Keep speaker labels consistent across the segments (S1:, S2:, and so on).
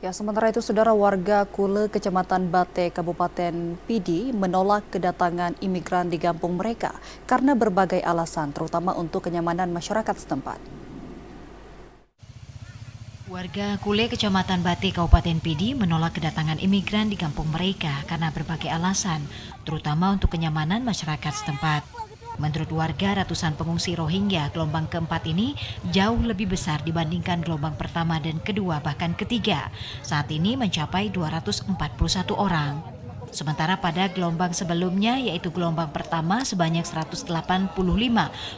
S1: Ya, sementara itu saudara warga Kule, Kecamatan Bate, Kabupaten Pidi menolak kedatangan imigran di kampung mereka karena berbagai alasan, terutama untuk kenyamanan masyarakat setempat.
S2: Warga Kule, Kecamatan Bate, Kabupaten Pidi menolak kedatangan imigran di kampung mereka karena berbagai alasan, terutama untuk kenyamanan masyarakat setempat. Menurut warga, ratusan pengungsi Rohingya gelombang keempat ini jauh lebih besar dibandingkan gelombang pertama dan kedua bahkan ketiga. Saat ini mencapai 241 orang. Sementara pada gelombang sebelumnya yaitu gelombang pertama sebanyak 185,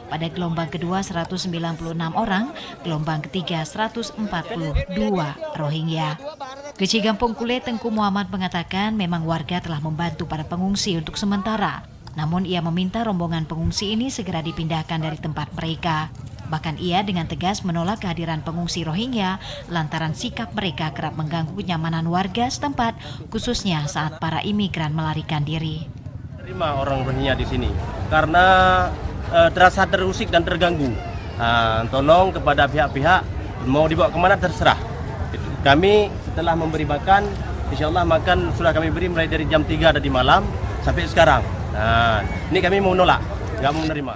S2: pada gelombang kedua 196 orang, gelombang ketiga 142 Rohingya. Keci Kampung Kule Tengku Muhammad mengatakan memang warga telah membantu para pengungsi untuk sementara. Namun ia meminta rombongan pengungsi ini segera dipindahkan dari tempat mereka. Bahkan ia dengan tegas menolak kehadiran pengungsi Rohingya lantaran sikap mereka kerap mengganggu kenyamanan warga setempat, khususnya saat para imigran melarikan diri.
S3: Terima orang Rohingya di sini karena terasa terusik dan terganggu. Tolong kepada pihak-pihak mau dibawa kemana terserah. Kami setelah memberi makan, insya Allah makan sudah kami beri mulai dari jam 3 tadi malam sampai sekarang. Ini kami mau nolak, nggak mau menerima.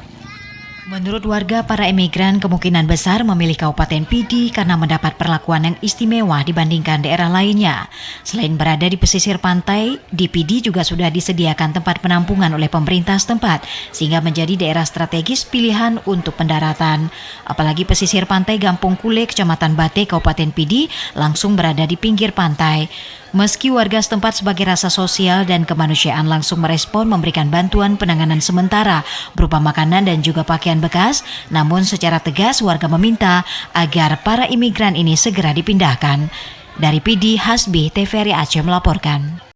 S2: Menurut warga, para imigran kemungkinan besar memilih Kabupaten Pidi karena mendapat perlakuan yang istimewa dibandingkan daerah lainnya. Selain berada di pesisir pantai, di Pidi juga sudah disediakan tempat penampungan oleh pemerintah setempat, sehingga menjadi daerah strategis pilihan untuk pendaratan. Apalagi pesisir pantai Kampung Kule, Kecamatan Bate, Kabupaten Pidi langsung berada di pinggir pantai. Meski warga setempat sebagai rasa sosial dan kemanusiaan langsung merespon memberikan bantuan penanganan sementara berupa makanan dan juga pakaian bekas, namun secara tegas warga meminta agar para imigran ini segera dipindahkan. Dari Pidi, Hasbi, TVRI Aceh melaporkan.